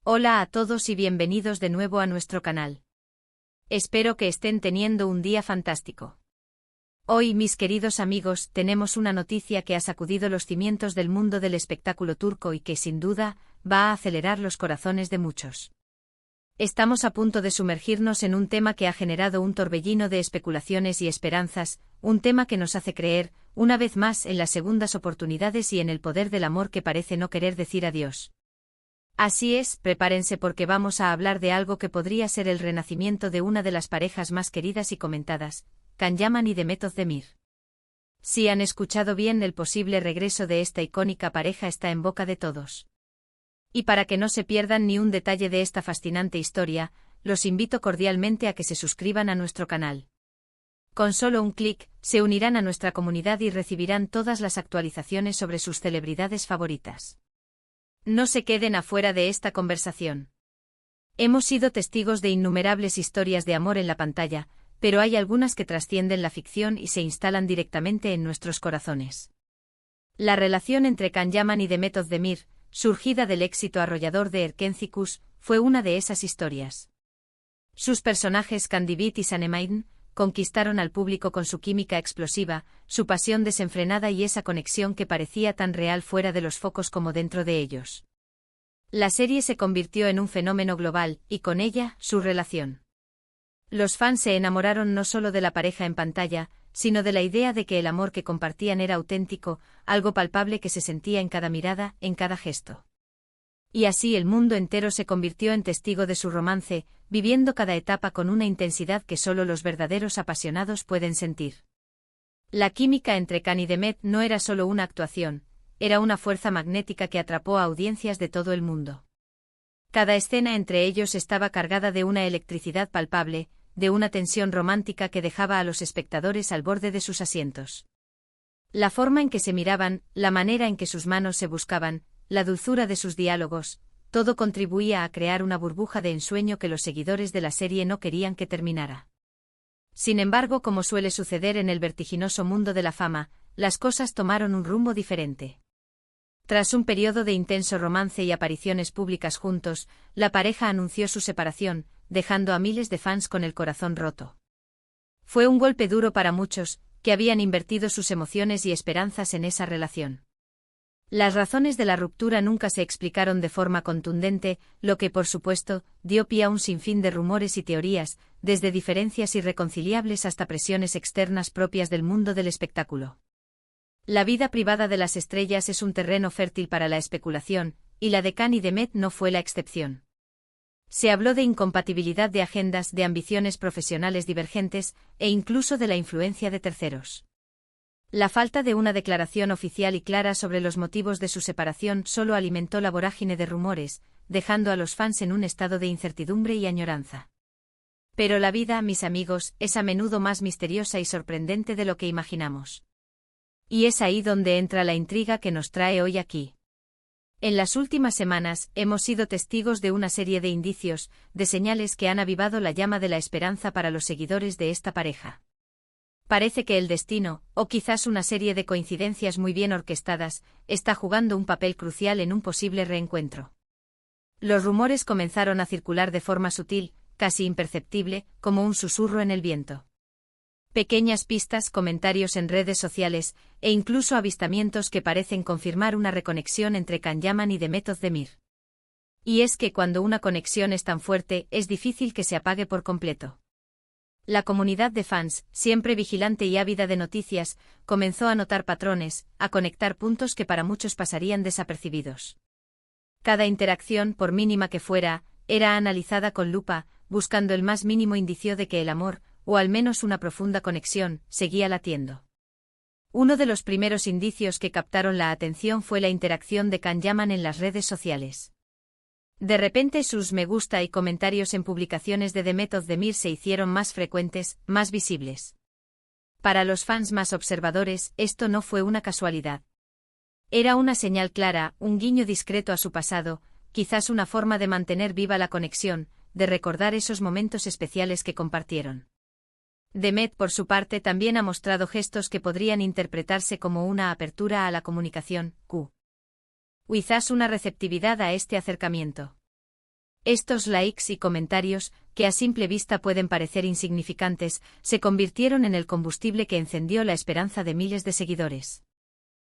Hola a todos y bienvenidos de nuevo a nuestro canal. Espero que estén teniendo un día fantástico. Hoy, mis queridos amigos, tenemos una noticia que ha sacudido los cimientos del mundo del espectáculo turco y que, sin duda, va a acelerar los corazones de muchos. Estamos a punto de sumergirnos en un tema que ha generado un torbellino de especulaciones y esperanzas, un tema que nos hace creer, una vez más, en las segundas oportunidades y en el poder del amor que parece no querer decir adiós. Así es, prepárense porque vamos a hablar de algo que podría ser el renacimiento de una de las parejas más queridas y comentadas, Can Yaman y Demet Özdemir. Si han escuchado bien, el posible regreso de esta icónica pareja está en boca de todos. Y para que no se pierdan ni un detalle de esta fascinante historia, los invito cordialmente a que se suscriban a nuestro canal. Con solo un clic, se unirán a nuestra comunidad y recibirán todas las actualizaciones sobre sus celebridades favoritas. No se queden afuera de esta conversación. Hemos sido testigos de innumerables historias de amor en la pantalla, pero hay algunas que trascienden la ficción y se instalan directamente en nuestros corazones. La relación entre Can Yaman y Demet Özdemir, surgida del éxito arrollador de Erkenci Kuş, fue una de esas historias. Sus personajes Candivit y Sanemeyn conquistaron al público con su química explosiva, su pasión desenfrenada y esa conexión que parecía tan real fuera de los focos como dentro de ellos. La serie se convirtió en un fenómeno global, y con ella, su relación. Los fans se enamoraron no solo de la pareja en pantalla, sino de la idea de que el amor que compartían era auténtico, algo palpable que se sentía en cada mirada, en cada gesto. Y así el mundo entero se convirtió en testigo de su romance, viviendo cada etapa con una intensidad que solo los verdaderos apasionados pueden sentir. La química entre Can y Demet no era solo una actuación, era una fuerza magnética que atrapó a audiencias de todo el mundo. Cada escena entre ellos estaba cargada de una electricidad palpable, de una tensión romántica que dejaba a los espectadores al borde de sus asientos. La forma en que se miraban, la manera en que sus manos se buscaban, la dulzura de sus diálogos, todo contribuía a crear una burbuja de ensueño que los seguidores de la serie no querían que terminara. Sin embargo, como suele suceder en el vertiginoso mundo de la fama, las cosas tomaron un rumbo diferente. Tras un periodo de intenso romance y apariciones públicas juntos, la pareja anunció su separación, dejando a miles de fans con el corazón roto. Fue un golpe duro para muchos, que habían invertido sus emociones y esperanzas en esa relación. Las razones de la ruptura nunca se explicaron de forma contundente, lo que, por supuesto, dio pie a un sinfín de rumores y teorías, desde diferencias irreconciliables hasta presiones externas propias del mundo del espectáculo. La vida privada de las estrellas es un terreno fértil para la especulación, y la de Can y Demet no fue la excepción. Se habló de incompatibilidad de agendas, de ambiciones profesionales divergentes, e incluso de la influencia de terceros. La falta de una declaración oficial y clara sobre los motivos de su separación solo alimentó la vorágine de rumores, dejando a los fans en un estado de incertidumbre y añoranza. Pero la vida, mis amigos, es a menudo más misteriosa y sorprendente de lo que imaginamos. Y es ahí donde entra la intriga que nos trae hoy aquí. En las últimas semanas, hemos sido testigos de una serie de indicios, de señales que han avivado la llama de la esperanza para los seguidores de esta pareja. Parece que el destino, o quizás una serie de coincidencias muy bien orquestadas, está jugando un papel crucial en un posible reencuentro. Los rumores comenzaron a circular de forma sutil, casi imperceptible, como un susurro en el viento. Pequeñas pistas, comentarios en redes sociales, e incluso avistamientos que parecen confirmar una reconexión entre Can Yaman y Demet Özdemir. Y es que cuando una conexión es tan fuerte, es difícil que se apague por completo. La comunidad de fans, siempre vigilante y ávida de noticias, comenzó a notar patrones, a conectar puntos que para muchos pasarían desapercibidos. Cada interacción, por mínima que fuera, era analizada con lupa, buscando el más mínimo indicio de que el amor, o al menos una profunda conexión, seguía latiendo. Uno de los primeros indicios que captaron la atención fue la interacción de Can Yaman en las redes sociales. De repente sus me gusta y comentarios en publicaciones de Demet Özdemir se hicieron más frecuentes, más visibles. Para los fans más observadores, esto no fue una casualidad. Era una señal clara, un guiño discreto a su pasado, quizás una forma de mantener viva la conexión, de recordar esos momentos especiales que compartieron. Demet, por su parte, también ha mostrado gestos que podrían interpretarse como una apertura a la comunicación, quizás una receptividad a este acercamiento. Estos likes y comentarios, que a simple vista pueden parecer insignificantes, se convirtieron en el combustible que encendió la esperanza de miles de seguidores.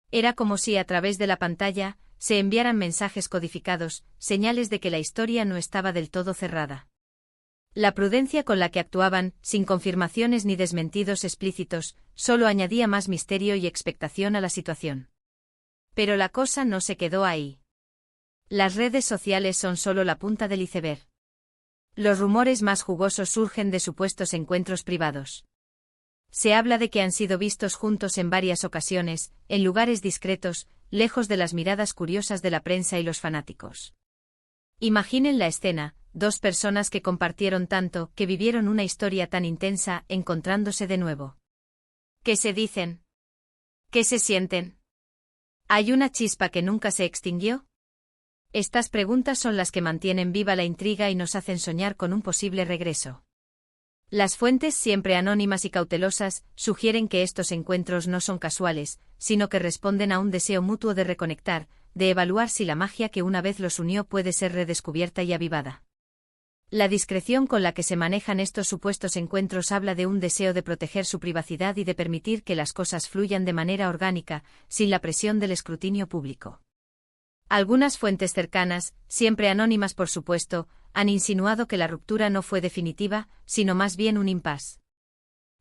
Era como si a través de la pantalla se enviaran mensajes codificados, señales de que la historia no estaba del todo cerrada. La prudencia con la que actuaban, sin confirmaciones ni desmentidos explícitos, solo añadía más misterio y expectación a la situación. Pero la cosa no se quedó ahí. Las redes sociales son solo la punta del iceberg. Los rumores más jugosos surgen de supuestos encuentros privados. Se habla de que han sido vistos juntos en varias ocasiones, en lugares discretos, lejos de las miradas curiosas de la prensa y los fanáticos. Imaginen la escena, dos personas que compartieron tanto, que vivieron una historia tan intensa, encontrándose de nuevo. ¿Qué se dicen? ¿Qué se sienten? ¿Hay una chispa que nunca se extinguió? Estas preguntas son las que mantienen viva la intriga y nos hacen soñar con un posible regreso. Las fuentes, siempre anónimas y cautelosas, sugieren que estos encuentros no son casuales, sino que responden a un deseo mutuo de reconectar, de evaluar si la magia que una vez los unió puede ser redescubierta y avivada. La discreción con la que se manejan estos supuestos encuentros habla de un deseo de proteger su privacidad y de permitir que las cosas fluyan de manera orgánica, sin la presión del escrutinio público. Algunas fuentes cercanas, siempre anónimas por supuesto, han insinuado que la ruptura no fue definitiva, sino más bien un impasse.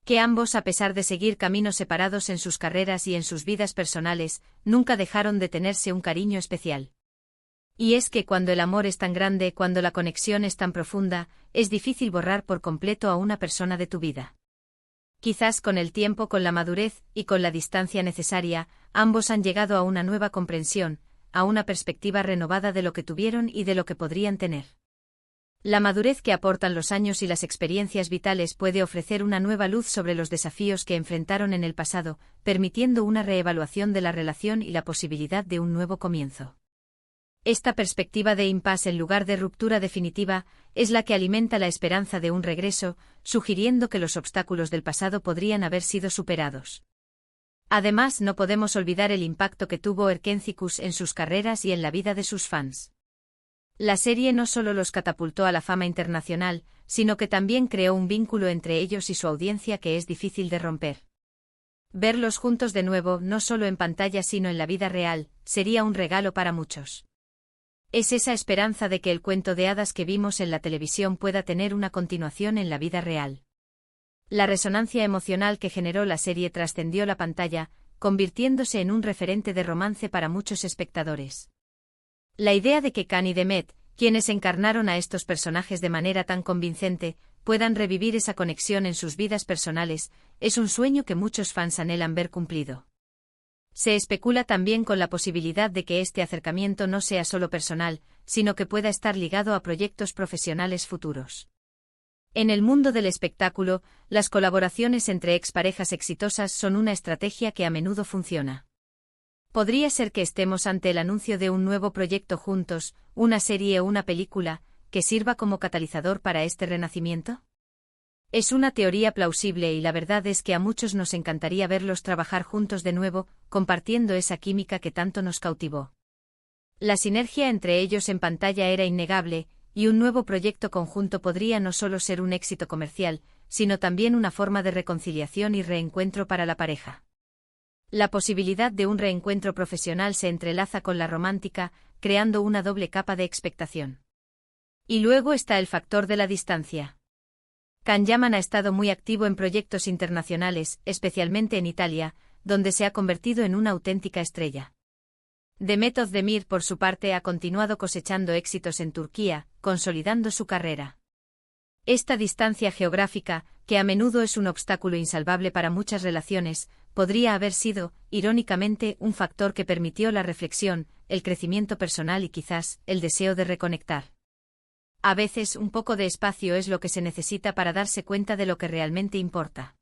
Que ambos, a pesar de seguir caminos separados en sus carreras y en sus vidas personales, nunca dejaron de tenerse un cariño especial. Y es que cuando el amor es tan grande, cuando la conexión es tan profunda, es difícil borrar por completo a una persona de tu vida. Quizás con el tiempo, con la madurez y con la distancia necesaria, ambos han llegado a una nueva comprensión, a una perspectiva renovada de lo que tuvieron y de lo que podrían tener. La madurez que aportan los años y las experiencias vitales puede ofrecer una nueva luz sobre los desafíos que enfrentaron en el pasado, permitiendo una reevaluación de la relación y la posibilidad de un nuevo comienzo. Esta perspectiva de impasse en lugar de ruptura definitiva es la que alimenta la esperanza de un regreso, sugiriendo que los obstáculos del pasado podrían haber sido superados. Además, no podemos olvidar el impacto que tuvo Erkendzicus en sus carreras y en la vida de sus fans. La serie no solo los catapultó a la fama internacional, sino que también creó un vínculo entre ellos y su audiencia que es difícil de romper. Verlos juntos de nuevo, no solo en pantalla sino en la vida real, sería un regalo para muchos. Es esa esperanza de que el cuento de hadas que vimos en la televisión pueda tener una continuación en la vida real. La resonancia emocional que generó la serie trascendió la pantalla, convirtiéndose en un referente de romance para muchos espectadores. La idea de que Khan y Demet, quienes encarnaron a estos personajes de manera tan convincente, puedan revivir esa conexión en sus vidas personales, es un sueño que muchos fans anhelan ver cumplido. Se especula también con la posibilidad de que este acercamiento no sea solo personal, sino que pueda estar ligado a proyectos profesionales futuros. En el mundo del espectáculo, las colaboraciones entre exparejas exitosas son una estrategia que a menudo funciona. ¿Podría ser que estemos ante el anuncio de un nuevo proyecto juntos, una serie o una película, que sirva como catalizador para este renacimiento? Es una teoría plausible y la verdad es que a muchos nos encantaría verlos trabajar juntos de nuevo, compartiendo esa química que tanto nos cautivó. La sinergia entre ellos en pantalla era innegable, y un nuevo proyecto conjunto podría no solo ser un éxito comercial, sino también una forma de reconciliación y reencuentro para la pareja. La posibilidad de un reencuentro profesional se entrelaza con la romántica, creando una doble capa de expectación. Y luego está el factor de la distancia. Can Yaman ha estado muy activo en proyectos internacionales, especialmente en Italia, donde se ha convertido en una auténtica estrella. Demet Özdemir, por su parte, ha continuado cosechando éxitos en Turquía, consolidando su carrera. Esta distancia geográfica, que a menudo es un obstáculo insalvable para muchas relaciones, podría haber sido, irónicamente, un factor que permitió la reflexión, el crecimiento personal y quizás, el deseo de reconectar. A veces un poco de espacio es lo que se necesita para darse cuenta de lo que realmente importa.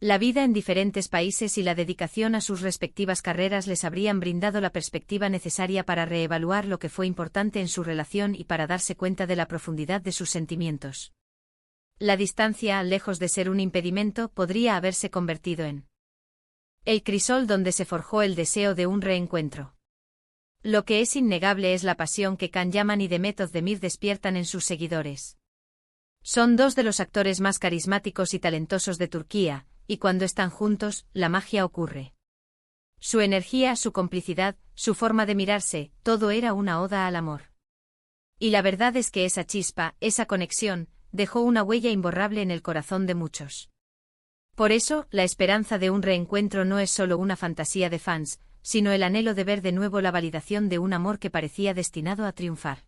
La vida en diferentes países y la dedicación a sus respectivas carreras les habrían brindado la perspectiva necesaria para reevaluar lo que fue importante en su relación y para darse cuenta de la profundidad de sus sentimientos. La distancia, lejos de ser un impedimento, podría haberse convertido en el crisol donde se forjó el deseo de un reencuentro. Lo que es innegable es la pasión que Can Yaman y Demet Özdemir despiertan en sus seguidores. Son dos de los actores más carismáticos y talentosos de Turquía, y cuando están juntos, la magia ocurre. Su energía, su complicidad, su forma de mirarse, todo era una oda al amor. Y la verdad es que esa chispa, esa conexión, dejó una huella imborrable en el corazón de muchos. Por eso, la esperanza de un reencuentro no es solo una fantasía de fans, sino el anhelo de ver de nuevo la validación de un amor que parecía destinado a triunfar.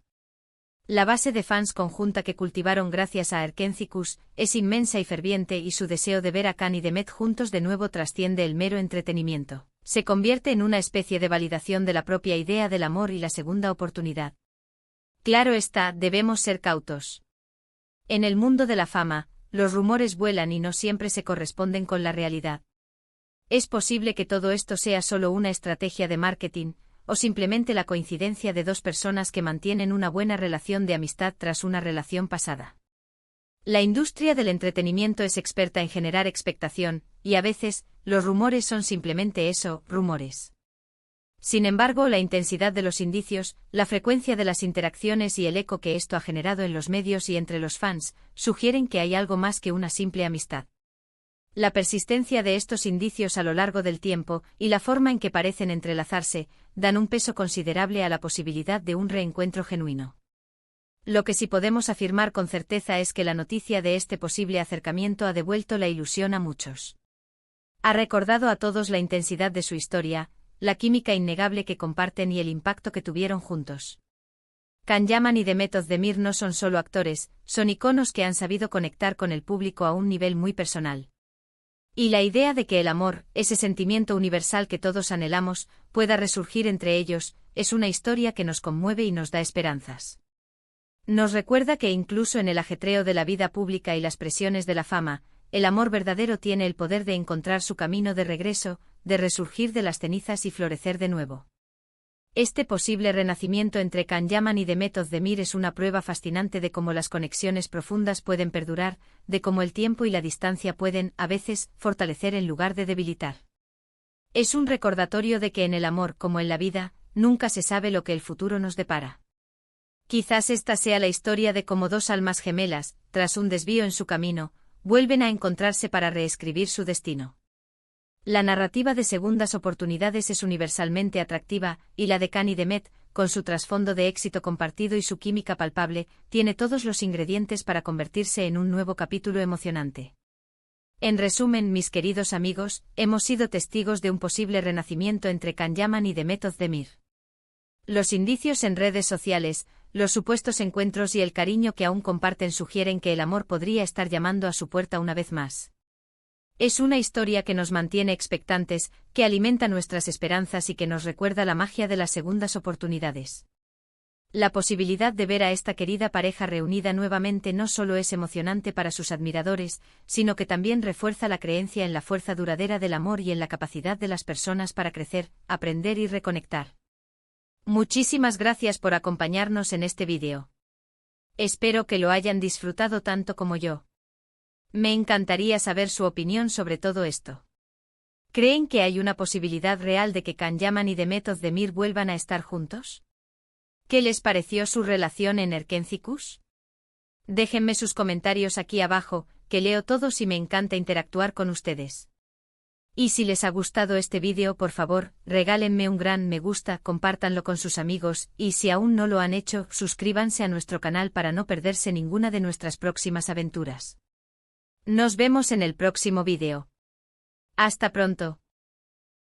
La base de fans conjunta que cultivaron gracias a Erkencikus es inmensa y ferviente, y su deseo de ver a Can y Demet juntos de nuevo trasciende el mero entretenimiento. Se convierte en una especie de validación de la propia idea del amor y la segunda oportunidad. Claro está, debemos ser cautos. En el mundo de la fama, los rumores vuelan y no siempre se corresponden con la realidad. Es posible que todo esto sea solo una estrategia de marketing, o simplemente la coincidencia de dos personas que mantienen una buena relación de amistad tras una relación pasada. La industria del entretenimiento es experta en generar expectación, y a veces, los rumores son simplemente eso, rumores. Sin embargo, la intensidad de los indicios, la frecuencia de las interacciones y el eco que esto ha generado en los medios y entre los fans, sugieren que hay algo más que una simple amistad. La persistencia de estos indicios a lo largo del tiempo, y la forma en que parecen entrelazarse, dan un peso considerable a la posibilidad de un reencuentro genuino. Lo que sí podemos afirmar con certeza es que la noticia de este posible acercamiento ha devuelto la ilusión a muchos. Ha recordado a todos la intensidad de su historia, la química innegable que comparten y el impacto que tuvieron juntos. Can Yaman y Demet Özdemir no son solo actores, son iconos que han sabido conectar con el público a un nivel muy personal. Y la idea de que el amor, ese sentimiento universal que todos anhelamos, pueda resurgir entre ellos, es una historia que nos conmueve y nos da esperanzas. Nos recuerda que incluso en el ajetreo de la vida pública y las presiones de la fama, el amor verdadero tiene el poder de encontrar su camino de regreso, de resurgir de las cenizas y florecer de nuevo. Este posible renacimiento entre Can Yaman y Demet Özdemir es una prueba fascinante de cómo las conexiones profundas pueden perdurar, de cómo el tiempo y la distancia pueden, a veces, fortalecer en lugar de debilitar. Es un recordatorio de que en el amor, como en la vida, nunca se sabe lo que el futuro nos depara. Quizás esta sea la historia de cómo dos almas gemelas, tras un desvío en su camino, vuelven a encontrarse para reescribir su destino. La narrativa de segundas oportunidades es universalmente atractiva, y la de Can y Demet, con su trasfondo de éxito compartido y su química palpable, tiene todos los ingredientes para convertirse en un nuevo capítulo emocionante. En resumen, mis queridos amigos, hemos sido testigos de un posible renacimiento entre Can Yaman y Demet Özdemir. Los indicios en redes sociales, los supuestos encuentros y el cariño que aún comparten sugieren que el amor podría estar llamando a su puerta una vez más. Es una historia que nos mantiene expectantes, que alimenta nuestras esperanzas y que nos recuerda la magia de las segundas oportunidades. La posibilidad de ver a esta querida pareja reunida nuevamente no solo es emocionante para sus admiradores, sino que también refuerza la creencia en la fuerza duradera del amor y en la capacidad de las personas para crecer, aprender y reconectar. Muchísimas gracias por acompañarnos en este vídeo. Espero que lo hayan disfrutado tanto como yo. Me encantaría saber su opinión sobre todo esto. ¿Creen que hay una posibilidad real de que Can Yaman y Demet Özdemir vuelvan a estar juntos? ¿Qué les pareció su relación en Erkencikus? Déjenme sus comentarios aquí abajo, que leo todos y me encanta interactuar con ustedes. Y si les ha gustado este vídeo, por favor, regálenme un gran me gusta, compártanlo con sus amigos, y si aún no lo han hecho, suscríbanse a nuestro canal para no perderse ninguna de nuestras próximas aventuras. Nos vemos en el próximo vídeo. Hasta pronto.